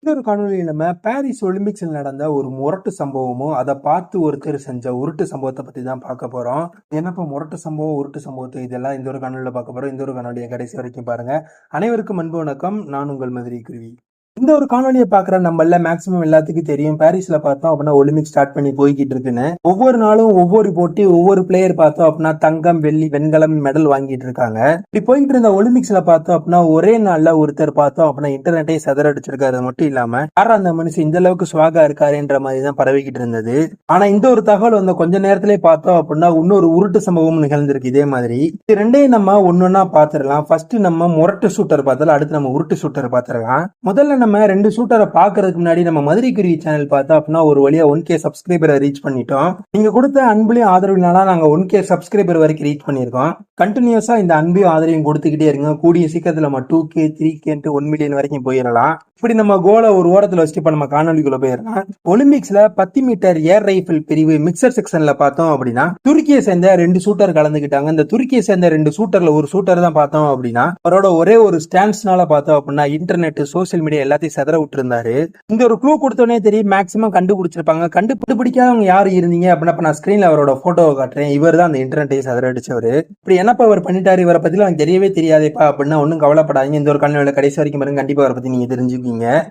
இன்னொரு காணொலியில் நம்ம பாரிஸ் ஒலிம்பிக்ஸில் நடந்த ஒரு முரட்டு சம்பவமும் அதை பார்த்து ஒருத்தர் செஞ்ச உருட்டு சம்பவத்தை பற்றி தான் பார்க்க போகிறோம். என்னப்போ முரட்டு சம்பவம் உருட்டு சம்பவத்தை இதெல்லாம் இந்த ஒரு காணொலியில் பார்க்க போகிறோம். இந்த ஒரு காணொலியை கடைசி வரைக்கும் பாருங்க. அனைவருக்கும் அன்பு வணக்கம். நான் உங்கள் மதுரை குருவி. இந்த ஒரு காணொலியை பாக்குற நம்மள மேக்சிமம் எல்லாத்துக்கும் தெரியும், பாரிஸ்ல பார்த்தோம் அப்படின்னா ஒலிம்பிக் ஸ்டார்ட் பண்ணி போய்கிட்டு இருக்குன்னு. ஒவ்வொரு நாளும் ஒவ்வொரு போட்டி, ஒவ்வொரு பிளேயர் பார்த்தோம் அப்படின்னா தங்கம், வெள்ளி, வெண்கலம் மெடல் வாங்கிட்டு இருக்காங்க. இப்படி போயிட்டு இருந்த ஒலிம்பிக்ஸ்ல பார்த்தோம் அப்படின்னா ஒரே நாள்ல ஒருத்தர் பார்த்தோம் அப்படின்னா இன்டர்நெட்டே சதறடிச்சிருக்காரு. அது மட்டும் இல்லாம யாரா அந்த மனுஷன் இந்த அளவுக்கு சுவாகா இருக்காருன்ற மாதிரி தான் பரவிக்கிட்டு இருந்தது. ஆனா இந்த ஒரு தகவல் வந்த கொஞ்ச நேரத்திலே பார்த்தோம் அப்படின்னா இன்னொரு உருட்டு சம்பவம் நிகழ்ந்திருக்கு இதே மாதிரி. இது ரெண்டையும் நம்ம ஒன்னொன்னா பாத்துடலாம். ஃபர்ஸ்ட் நம்ம முரட்டு ஷூட்டர் பார்த்தலாம், அடுத்து நம்ம உருட்டு ஷூட்டர் பாத்துடலாம். முதல்ல நம்ம ரெண்டு ஷூட்டரை பாக்குறதுக்கு முன்னாடி நம்ம மதுரை குருவி சேனல் பார்த்தா அப்படின்னா ஒரு வழியா 1K சப்ஸ்கிரைபரை ரீச் பண்ணிட்டோம். நீங்க கொடுத்த அன்புலையும் ஆதரவுனால நாங்க 1K சப்ஸ்கிரைபர் வரைக்கும் ரீச் பண்ணிருக்கோம். கண்டினியூஸா இந்த அன்பையும் ஆதரவையும் கொடுத்துக்கிட்டே இருங்க. கூடிய சீக்கிரத்துல நம்ம 2K 3K 1 மில்லியன் வரைக்கும் போயிடலாம். இப்படி நம்ம கோலை ஒரு ஓரத்துல வச்சுட்டு இப்ப நம்ம காணொலிக்குள்ள போயிடலாம். ஒலிம்பிக்ஸ்ல 10 மீட்டர் ஏர் ரைபிள் பிரிவு மிக்சர் செக்ஷன்ல பார்த்தோம் அப்படின்னா துருக்கியை சேர்ந்த 2 ஷூட்டர் கலந்துக்கிட்டாங்க. இந்த துருக்கியை சேர்ந்த 2 ஷூட்டர்ல ஒரு ஷூட்டர் தான் பார்த்தோம் அப்படின்னா அவரோட ஒரே ஒரு ஸ்டான்ஸ்னால பார்த்தோம் அப்படின்னா இன்டர்நெட், சோசியல் மீடியா எல்லாத்தையும் செதற விட்டு இருந்தாரு. இந்த ஒரு க்ளூ கொடுத்தோடனே தெரியும் மேக்சிமம் கண்டுபிடிச்சிருப்பாங்க. கண்டுபிடிக்காதவங்க யாரு இருந்தீங்க அப்படின்னா நான் ஸ்கிரீன்ல அவரோட போட்டோவை காட்டுறேன். இவர் தான் அந்த இன்டர்நெட்டை செதற அடிச்சவரு. இப்படி என்னப்பா அவர் பண்ணிட்டாரு, இவரை பத்தி எனக்கு தெரியவே தெரியாதேப்பா அப்படின்னா ஒன்னும் கவலைப்படாதீங்க. இந்த ஒரு காணொலியில கடைசி வரைக்கும் பாருங்க, கண்டிப்பா அவரை பத்தி நீங்க தெரிஞ்சுக்கீங்க.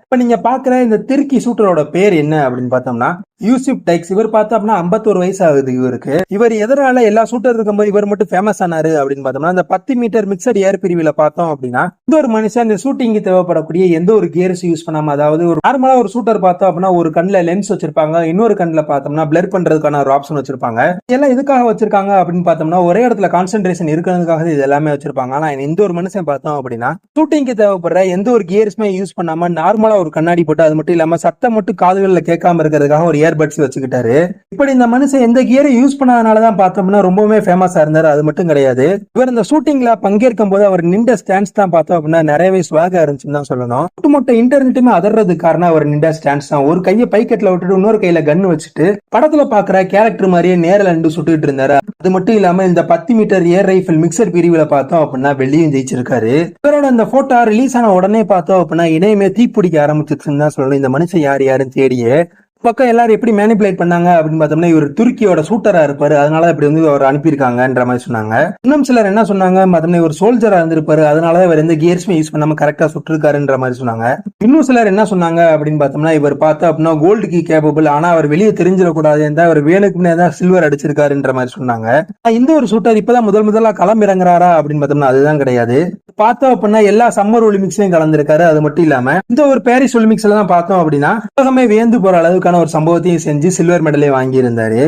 இப்ப நீங்க பாக்குற இந்த துருக்கி ஷூட்டரோட பேர் என்ன அப்படின்னு பார்த்தோம்னா யூசுப் டைக்ஸ். இவர் பார்த்தா அப்படின்னா 51 வயசு ஆகுது இவருக்கு. இவர் எதனால எல்லா ஷூட்டர் இருக்கும்போது இவர் மட்டும் ஃபேமஸ் ஆனாரு அப்படின்னு பார்த்தோம்னா இந்த 10 மீட்டர் மிக்சட் ஏர் பிரிவுல பார்த்தோம் அப்படின்னா இந்த ஒரு மனுஷன் இந்த ஷூட்டிங்கு தேவைப்படக்கூடிய எந்த ஒரு கியர்ஸ் யூஸ் பண்ணாம, அதாவது ஒரு நார்மலா ஒரு ஷூட்டர் பார்த்தோம் அப்படின்னா ஒரு கண்ணுல லென்ஸ் வச்சிருப்பாங்க, இன்னொரு கண்ணுல பார்த்தோம்னா பிளர் பண்றதுக்கான ஒரு ஆப்ஷன் வச்சிருப்பாங்க. இதெல்லாம் எதுக்காக வச்சிருக்காங்க அப்படின்னு பார்த்தோம்னா ஒரே இடத்துல கான்சென்ட்ரேஷன் இருக்கிறதுக்காக இது எல்லாமே வச்சிருப்பாங்க. ஆனா இந்த ஒரு மனுஷன் பார்த்தோம் அப்படின்னா ஷூட்டிங்கு தேவைப்படுற எந்த ஒரு கியர்ஸுமே யூஸ் பண்ணாம நார்மலா ஒரு கண்ணாடி போட்டு, அது மட்டும் இல்லாம சத்தம் மட்டும் காதுகள்ல கேட்காம இருக்கிறதுக்காக ஒரு இயர்பட்ஸ் வச்சுக்கிட்டாரு. இப்படி இந்த மனுஷன் எந்த கியரை யூஸ் பண்ணாதனாலதான் பார்த்தோம்னா ரொம்பவே ஃபேமஸா இருந்தாரு. அது மட்டும் கிடையாது, இவர் இந்த ஷூட்டிங்ல பங்கேற்கும் போது அவர் நின்ற ஸ்டாண்ட்ஸ் தான் பார்த்தோம் அப்படின்னா நிறையவே ஸ்வாகா இருந்துச்சுன்னு தான் சொல்லணும். ஒட்டுமொத்த இன்டர்நெட்டுமே அதர்றதுக்கு காரணம் அவர் நின்ற ஸ்டாண்ட்ஸ் தான். ஒரு கையை பைக்கெட்ல விட்டுட்டு இன்னொரு கையில கன் வச்சுட்டு படத்துல பாக்குற கேரக்டர் மாதிரியே நேரில் நின்று சுட்டுட்டு இருந்தாரு. அது மட்டும் இல்லாம இந்த 10 மீட்டர் ஏர் ரைபிள் மிக்சர் பிரிவுல பார்த்தோம் அப்படின்னா வெள்ளியும் ஜெயிச்சிருக்காரு. இவரோட இந்த போட்டோ ரிலீஸ் ஆன உடனே பார்த்தோம் அப்படின்னா இணையமே தீப்பிடிக்க ஆரம்பிச்சிருச்சுன்னு தான் சொல்லணும். இந்த மனுஷன் யாருன்னு தேடியே பக்கம் எல்லாரும் எப்படி மேனிபுலேட் பண்ணாங்க அப்படின்னு பார்த்தோம்னா இவர் துருக்கியோட ஷூட்டரா இருப்பாரு, அதனால இப்படி வந்து அவர் அனுப்பியிருக்காங்கன்ற மாதிரி சொன்னாங்க. இன்னும் சிலர் என்ன சொன்னாங்க பார்த்தோம்னா இவர் சோல்ஜரா இருந்திருப்பாரு, அதனாலதான் இவர் எந்த கியர்ஸுமே யூஸ் பண்ணாம கரெக்டா சுட்டிருக்காருன்ற மாதிரி சொன்னாங்க. இன்னும் சிலர் என்ன சொன்னாங்க அப்படின்னு பார்த்தோம்னா இவர் பார்த்தா அப்படின்னா கோல்டு கீ கேப்பபிள், ஆனா அவர் வெளியே தெரிஞ்சிடக்கூடாது, அவர் வேணுக்கு முன்னே சில்வர் அடிச்சிருக்காருன்ற மாதிரி சொன்னாங்க. இந்த ஒரு ஷூட்டர் இப்பதான் முதலா களமிறங்குறாரா அப்படின்னு பார்த்தோம்னா அதுதான் கிடையாது. பார்த்தோம் அப்படின்னா எல்லா சம்மர் ஒலிம்பிக்ஸ்லயும் கலந்துருக்காரு. அது மட்டும் இல்லாம இந்த ஒரு பாரிஸ் ஒலிம்பிக்ஸ்ல தான் பார்த்தோம் அப்படின்னா உலகமே வியந்து போற அளவுக்கான ஒரு சம்பவத்தையும் செஞ்சு சில்வர் மெடலே வாங்கி இருந்தாரு.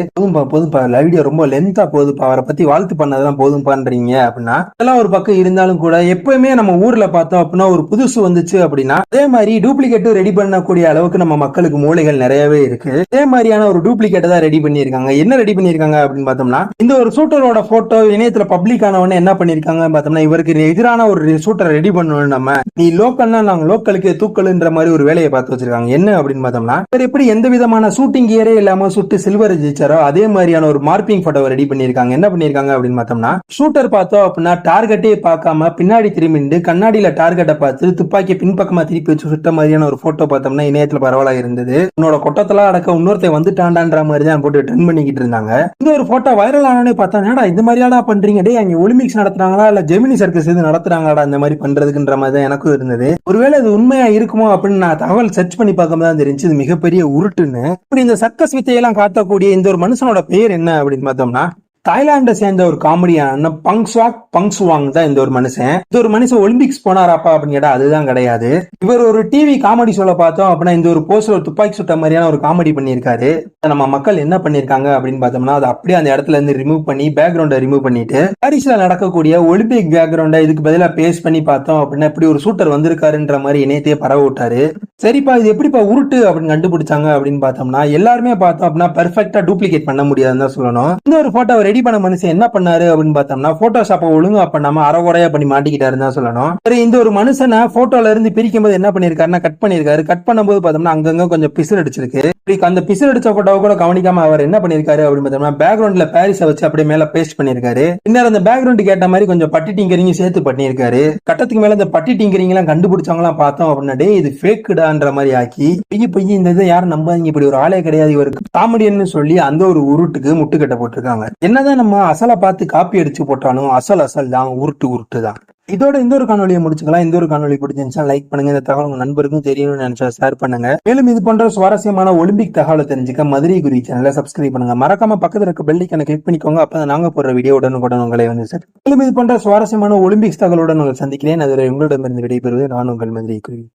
போதும்பா வீடியோ ரொம்ப லென்த்தா போகுதுப்பா, அவரை பத்தி வாழ்த்து பண்ணதெல்லாம் போதும் பண்றீங்க அப்படின்னா இதெல்லாம் ஒரு பக்கம் இருந்தாலும் கூட எப்பவுமே நம்ம ஊர்ல பார்த்தோம் அப்படின்னா ஒரு புதுசு வந்துச்சு அப்படின்னா அதே மாதிரி டூப்ளிகேட்டும் ரெடி பண்ணக்கூடிய அளவுக்கு நம்ம மக்களுக்கு மூளைகள் நிறையவே இருக்கு. அதே மாதிரியான ஒரு டூப்ளிகேட்டை தான் ரெடி பண்ணிருக்காங்க. என்ன ரெடி பண்ணிருக்காங்க அப்படின்னு பார்த்தோம்னா இந்த ஒரு ஷூட்டரோட போட்டோ இணையத்துல பப்ளிக் ஆனவொடனே என்ன பண்ணிருக்காங்க பார்த்தோம்னா இவருக்கு எதிரான ஒரு ஷூட்டரை ரெடி பண்ணணும், நம்ம நீ லோக்கல்னா நாங்க லோக்கலுக்கு தூக்கல்ன்ற மாதிரி ஒரு வேலையை பார்த்து வச்சிருக்காங்க. என்ன அப்படின்னு பார்த்தோம்னா இவர் எப்படி எந்த விதமான ஷூட்டிங் கியரே இல்லாம சுட்டு சில்வர் ஜெயிச்சாரோ அதே மாதிரியான ஒரு மார்பிங் போட்டோ ரெடி பண்ணிருக்காங்க. என்ன பண்ணிருக்காங்க அப்படின்னு பார்த்தோம்னா ஷூட்டர் பார்த்தோம் அப்படின்னா டார்கெட்டே பார்க்காம பின்னாடி திரும்பிட்டு கண்ணாடியில டார்கெட்டை பார்த்து துப்பாக்கி பின்பக்கமா திருப்பி வச்சு சுட்ட மாதிரியான ஒரு போட்டோ பார்த்தோம்னா இணையத்துல பரவலா இருந்தது. உன்னோட கொட்டத்தெல்லாம் அடக்க இன்னொருத்த வந்துட்டாண்டான்ற மாதிரி தான் போட்டு ட்ரெண்ட் பண்ணிக்கிட்டு இருந்தாங்க. இந்த ஒரு போட்டோ வைரல் ஆனே பார்த்தா இந்த மாதிரியாடா பண்றீங்க, டே அங்க ஒலிம்பிக்ஸ் நடத்துறாங்களா இல்ல ஜெமினி சர்க்கஸ் இது நடத்துறாங்களா இந்த மாதிரி பண்றதுக்குன்ற மாதிரி தான் எனக்கும் இருந்தது. ஒருவேளை இது உண்மையா இருக்குமோ அப்படின்னு நான் தகவல் சர்ச் பண்ணி பார்க்கும் தான் தெரிஞ்சு இது மிகப்பெரிய உருட்டுன்னு. இப்படி இந்த சர்க்கஸ் வித்தையெல்லாம் காட்டக்கூடிய இந்த ஒரு மனுஷனோட பெயர் என்ன அப்படின்னு பார்த்தோம்னா தாய்லாண்டை சேர்ந்த ஒரு காமெடியான பங்சுவாங் தான் இந்த ஒரு மனுஷன் ஒலிம்பிக்ஸ் போனாராப்பா அப்படின்னு கேட்டா அதுதான் கிடையாது. இவர் ஒரு டிவி காமெடி ஷோல பார்த்தோம் அப்படின்னா இந்த ஒரு போஸ்ட்ல ஒரு துப்பாக்கி சுட்ட மாதிரியான ஒரு காமெடி பண்ணியிருக்காரு. நம்ம மக்கள் என்ன பண்ணிருக்காங்க அப்படின்னு பார்த்தோம்னா அது அப்படியே அந்த இடத்துல இருந்து ரிமூவ் பண்ணி பேக்ரவுண்டை ரிமூவ் பண்ணிட்டு பாரிஸ்ல நடக்கக்கூடிய ஒலிம்பிக் பேக்ரவுண்டை இதுக்கு பதிலா பேஸ்ட் பண்ணி பார்த்தோம் அப்படின்னா இப்படி ஒரு ஷூட்டர் வந்திருக்காருன்ற மாதிரி இணையத்தையே பரவ விட்டாரு. சரிப்பா இது எப்படிப்பா உருட்டு அப்படின்னு கண்டுபிடிச்சாங்க அப்படின்னு பார்த்தோம்னா எல்லாருமே பார்த்தோம் அப்படின்னா பெர்ஃபெக்டா டூப்ளிகேட் பண்ண முடியாதுன்னு தான் சொல்லணும். இந்த ஒரு போட்டோ ரெடி பண்ண மனுஷன் என்ன பண்ணாரு அப்படின்னு பார்த்தோம்னா போட்டோஷாப்பை ஒழுங்கா பண்ணாம அறகுறையா பண்ணி மாட்டிக்கிட்டாருன்னு தான் சொல்லணும். இந்த ஒரு மனுஷனை போட்டோல இருந்து பிரிக்கும் போது என்ன பண்ணிருக்காருன்னா கட் பண்ணிருக்காரு. கட் பண்ணும்போது பார்த்தோம்னா அங்கங்க கொஞ்சம் பிசுறு அடிச்சிருக்கு. அந்த பிசுறு அடிச்ச போட்டோவை கூட கவனிக்காம அவர் என்ன பண்ணிருக்காரு அப்படின்னு பார்த்தோம்னா பேக்ரவுண்ட்ல பாரிஸை வச்சு அப்படியே மேல பேஸ்ட் பண்ணிருக்காரு. பின்னர் அந்த பேக்ரவுண்டுக்கு ஏற்ற மாதிரி கொஞ்சம் பட்டி டிங்கரிங் சேர்த்து பண்ணிருக்காரு. கட்டத்துக்கு மேல இந்த பட்டி டிங்கரிங் எல்லாம் கண்டுபிடிச்சவங்க எல்லாம் பார்த்தோம் அப்படின்னா இது ஃபேக்குடா உண்மைதான்ற மாதிரி ஆக்கி பொய் இந்த இதை யாரும் நம்பாதீங்க, இப்படி ஒரு ஆளே கிடையாது இவருக்கு காமெடியன்னு சொல்லி அந்த ஒரு உருட்டுக்கு முட்டுக்கட்டை போட்டிருக்காங்க. என்னதான் நம்ம அசலை பார்த்து காப்பி அடிச்சு போட்டாலும் அசல் தான், உருட்டு தான். இதோட இந்த ஒரு காணொலியை முடிச்சுக்கலாம். இந்த ஒரு காணொலி பிடிச்சிருந்துச்சா லைக் பண்ணுங்க. இந்த தகவல் உங்க நண்பருக்கும் தெரியணும்னு நினைச்சா ஷேர் பண்ணுங்க. மேலும் இது போன்ற சுவாரஸ்யமான ஒலிம்பிக் தகவலை தெரிஞ்சுக்க மதுரை குறி சேனலை சப்ஸ்கிரைப் பண்ணுங்க. மறக்காம பக்கத்துல இருக்க பெல் ஐகானை கிளிக் பண்ணிக்கோங்க. அப்பதான் நாங்க போடுற வீடியோ உடனுக்குடன் உங்களை வந்து சார். மேலும் இது போன்ற சுவாரஸ்யமான ஒலிம்பிக்ஸ் தகவலுடன் உங்களை சந்திக்கிறேன். அதுவரை உங்களிடமிருந்து விடைபெறுவது நான் உங்கள் மதுரை குறி.